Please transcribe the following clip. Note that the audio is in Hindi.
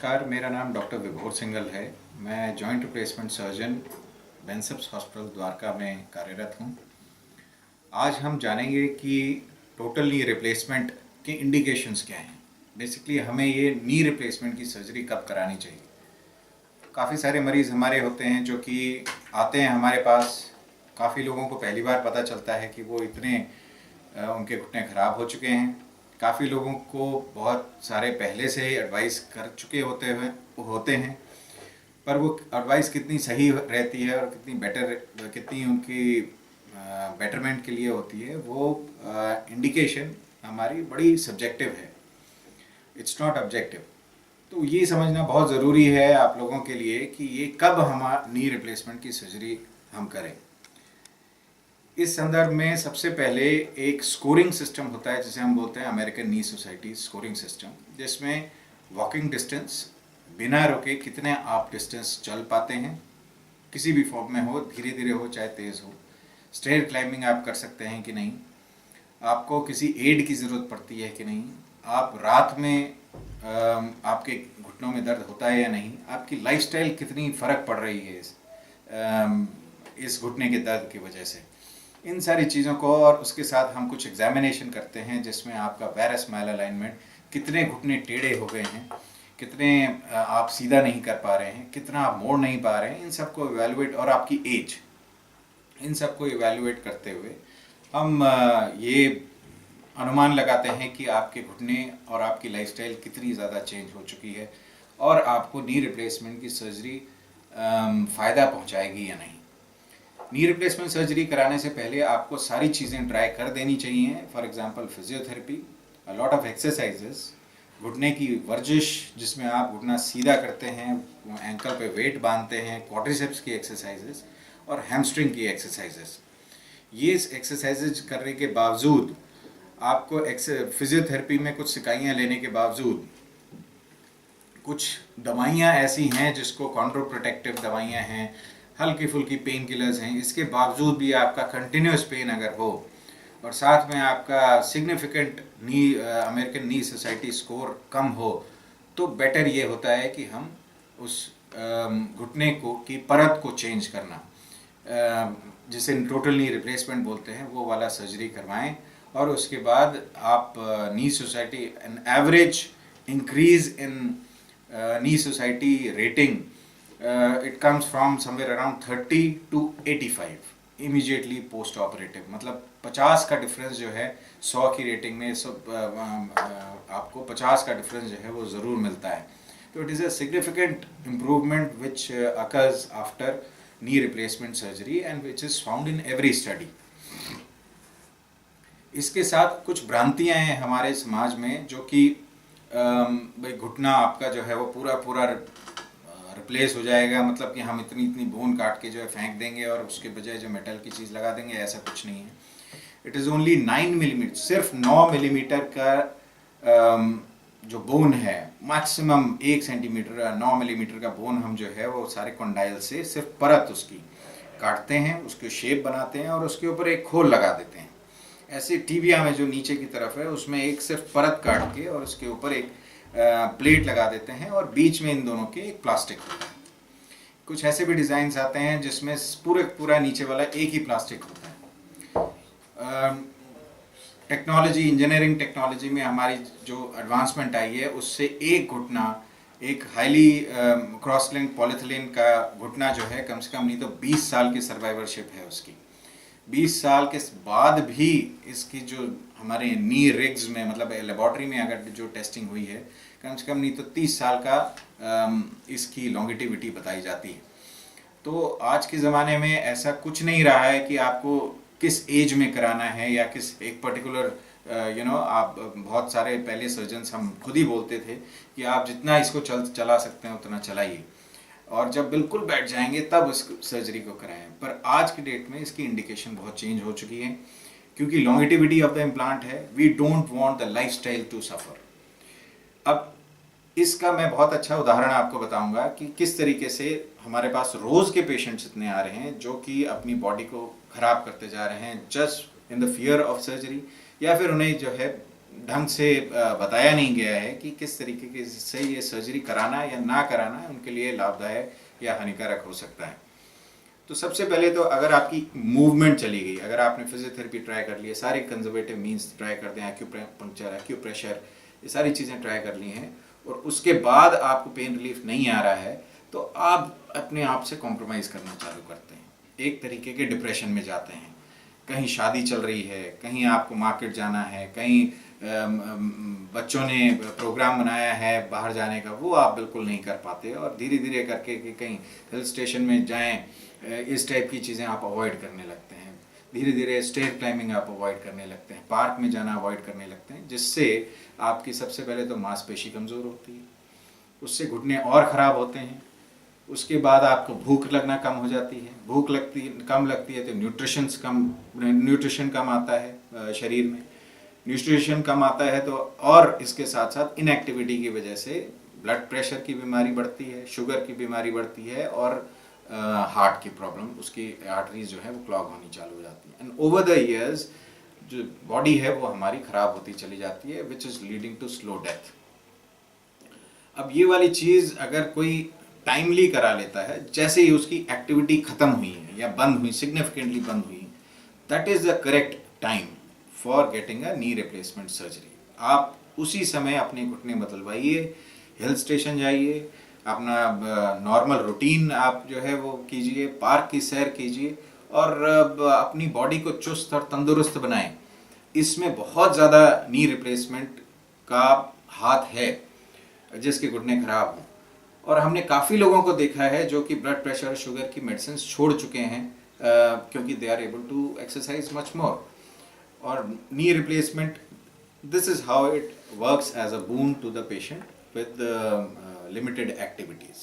नमस्कार, मेरा नाम डॉक्टर विभोर सिंघल है। मैं जॉइंट रिप्लेसमेंट सर्जन बेंसप्स हॉस्पिटल द्वारका में कार्यरत हूँ। आज हम जानेंगे कि टोटल नी रिप्लेसमेंट के इंडिकेशंस क्या हैं। बेसिकली हमें ये नी रिप्लेसमेंट की सर्जरी कब करानी चाहिए। काफ़ी सारे मरीज़ हमारे होते हैं जो कि आते हैं हमारे पास। काफ़ी लोगों को पहली बार पता चलता है कि वो इतने उनके घुटने ख़राब हो चुके हैं। काफ़ी लोगों को बहुत सारे पहले से ही एडवाइस कर चुके होते हैं, पर वो एडवाइस कितनी सही रहती है और कितनी उनकी बेटरमेंट के लिए होती है, वो इंडिकेशन हमारी बड़ी सब्जेक्टिव है, इट्स नॉट ऑब्जेक्टिव। तो ये समझना बहुत ज़रूरी है आप लोगों के लिए कि ये कब हम नी रिप्लेसमेंट की सर्जरी हम करें। इस संदर्भ में सबसे पहले एक स्कोरिंग सिस्टम होता है जिसे हम बोलते हैं अमेरिकन नी सोसाइटी स्कोरिंग सिस्टम, जिसमें वॉकिंग डिस्टेंस, बिना रुके कितने आप डिस्टेंस चल पाते हैं, किसी भी फॉर्म में हो, धीरे धीरे हो चाहे तेज़ हो, स्टेयर क्लाइंबिंग आप कर सकते हैं कि नहीं, आपको किसी एड की ज़रूरत पड़ती है कि नहीं, आप रात में आपके घुटनों में दर्द होता है या नहीं, आपकी लाइफस्टाइल कितनी फ़र्क पड़ रही है इस घुटने के दर्द की वजह से। इन सारी चीज़ों को और उसके साथ हम कुछ एग्जामिनेशन करते हैं जिसमें आपका वेरस माइल अलाइनमेंट, कितने घुटने टेढ़े हो गए हैं, कितने आप सीधा नहीं कर पा रहे हैं, कितना आप मोड़ नहीं पा रहे हैं, इन सबको इवेलुएट, और आपकी एज, इन सबको इवेलुएट करते हुए हम ये अनुमान लगाते हैं कि आपके घुटने और आपकी लाइफस्टाइल कितनी ज़्यादा चेंज हो चुकी है और आपको नी रिप्लेसमेंट की सर्जरी फ़ायदा पहुंचाएगी या नहीं। नी रिप्लेसमेंट सर्जरी कराने से पहले आपको सारी चीज़ें ट्राई कर देनी चाहिए। For example physiotherapy, a lot of exercises, घुटने की वर्जिश जिसमें आप घुटना सीधा करते हैं, एंकल पे वेट बांधते हैं, क्वाड्रिसेप्स की एक्सरसाइजेस और हैमस्ट्रिंग की एक्सरसाइजेस। ये एक्सरसाइजेज करने के बावजूद आपको फिजियोथेरेपी में कुछ सिकाइयाँ लेने के बावजूद कुछ दवाइयाँ ऐसी हैं जिसको कॉन्ट्रो प्रोटेक्टिव दवाइयाँ हैं, हल्की फुल्की पेन किलर्स हैं, इसके बावजूद भी आपका कंटिन्यूस पेन अगर हो और साथ में आपका सिग्निफिकेंट अमेरिकन नी सोसाइटी स्कोर कम हो, तो बेटर ये होता है कि हम उस घुटने को की परत को चेंज करना, जिसे टोटल नी रिप्लेसमेंट बोलते हैं, वो वाला सर्जरी करवाएं। और उसके बाद आप knee society, an average increase in knee society rating, it comes from somewhere around 30 to 85 immediately post operative। मतलब 50 का डिफरेंस जो है 100 की रेटिंग में आपको 50 का डिफरेंस जो है वो ज़रूर मिलता है। तो it is a significant improvement which occurs after knee replacement surgery and which is found in every study. इसके साथ कुछ भ्रांतियाँ हैं हमारे समाज में जो कि भाई घुटना आपका जो है वो पूरा रिप्लेस हो जाएगा, मतलब कि हम इतनी बोन काट के जो है फेंक देंगे और उसके बजाय जो मेटल की चीज़ लगा देंगे, ऐसा कुछ नहीं है। इट इज़ ओनली 9 मिलीमीटर, सिर्फ 9 मिलीमीटर का जो बोन है, मैक्सिमम 1 सेंटीमीटर, 9 मिलीमीटर का बोन हम जो है वो सारे कॉन्डाइल से सिर्फ परत उसकी काटते हैं, उसकी शेप बनाते हैं और उसके ऊपर एक खोल लगा देते हैं। ऐसे टीबिया में जो नीचे की तरफ है उसमें एक सिर्फ परत काट के और उसके ऊपर एक प्लेट लगा देते हैं और बीच में इन दोनों के एक प्लास्टिक होता है। कुछ ऐसे भी डिज़ाइंस आते हैं जिसमें पूरा नीचे वाला एक ही प्लास्टिक होता है। टेक्नोलॉजी, इंजीनियरिंग टेक्नोलॉजी में हमारी जो एडवांसमेंट आई है उससे एक घुटना, एक हाईली क्रॉस लिंक पॉलीथिलीन का घुटना जो है, कम से कम नहीं तो 20 साल की सर्वाइवरशिप है उसकी। 20 साल के बाद भी इसकी जो हमारे नी रिग्स में, मतलब लेबॉर्ट्री में अगर जो टेस्टिंग हुई है, कम से कम नहीं तो 30 साल का इसकी लॉन्गिटिविटी बताई जाती है। तो आज के ज़माने में ऐसा कुछ नहीं रहा है कि आपको किस एज में कराना है या किस एक पर्टिकुलर आप बहुत सारे पहले सर्जन्स हम खुद ही बोलते थे कि आप जितना इसको चला सकते हैं उतना चलाइए और जब बिल्कुल बैठ जाएंगे तब इस सर्जरी को कराएं। पर आज की डेट में इसकी इंडिकेशन बहुत चेंज हो चुकी है क्योंकि लॉन्गिटिविटी ऑफ द इम्प्लांट है। We don't want the lifestyle to suffer. अब इसका मैं बहुत अच्छा उदाहरण आपको बताऊंगा कि किस तरीके से हमारे पास रोज़ के पेशेंट्स इतने आ रहे हैं जो कि अपनी बॉडी को ख़राब करते जा रहे हैं just in the fear of surgery, या फिर उन्हें जो है ढंग से बताया नहीं गया है कि किस तरीके से ये सर्जरी कराना या ना कराना उनके लिए लाभदायक या हानिकारक हो सकता है। तो सबसे पहले तो अगर आपकी मूवमेंट चली गई, अगर आपने फिजियोथेरेपी ट्राई कर ली है, सारे कंजर्वेटिव मीन्स ट्राई कर दें, एक्यूपंक्चर, एक्यूप्रेशर, ये सारी चीज़ें ट्राई कर ली हैं और उसके बाद आपको पेन रिलीफ नहीं आ रहा है, तो आप अपने आप से कॉम्प्रोमाइज़ करना चालू करते हैं, एक तरीके के डिप्रेशन में जाते हैं। कहीं शादी चल रही है, कहीं आपको मार्केट जाना है, कहीं बच्चों ने प्रोग्राम बनाया है बाहर जाने का, वो आप बिल्कुल नहीं कर पाते और धीरे धीरे करके कि कहीं हिल स्टेशन में जाएं, इस टाइप की चीज़ें आप अवॉइड करने लगते हैं। धीरे धीरे स्टेयर क्लाइंबिंग आप अवॉइड करने लगते हैं, पार्क में जाना अवॉइड करने लगते हैं, जिससे आपकी सबसे पहले तो मांसपेशी कमज़ोर होती है, उससे घुटने और ख़राब होते हैं। उसके बाद आपको भूख लगना कम हो जाती है, भूख कम लगती है तो न्यूट्रिशन कम आता है शरीर में, न्यूट्रिशन कम आता है तो और इसके साथ साथ इनएक्टिविटी की वजह से ब्लड प्रेशर की बीमारी बढ़ती है, शुगर की बीमारी बढ़ती है और हार्ट की प्रॉब्लम, उसकी आर्टरीज जो है वो क्लॉग होनी चालू हो जाती है। एंड ओवर द ईयर्स जो बॉडी है वो हमारी ख़राब होती चली जाती है, which is leading to slow death. अब ये वाली चीज़ अगर कोई टाइमली करा लेता है, जैसे ही उसकी एक्टिविटी ख़त्म हुई है या बंद हुई, सिग्निफिकेंटली बंद हुई, that is the correct time for getting a knee replacement surgery. आप उसी समय अपने घुटने बदलवाइए, हिल स्टेशन जाइए, अपना नॉर्मल रूटीन आप जो है वो कीजिए, पार्क की सैर कीजिए और अपनी बॉडी को चुस्त और तंदुरुस्त बनाएं। इसमें बहुत ज़्यादा नी रिप्लेसमेंट का हाथ है जिसके घुटने खराब हों, और हमने काफ़ी लोगों को देखा है जो कि ब्लड प्रेशर और शुगर की मेडिसिन छोड़ चुके हैं क्योंकि they are able to exercise much more. और knee replacement, this is how it works as a boon to the patient with limited activities.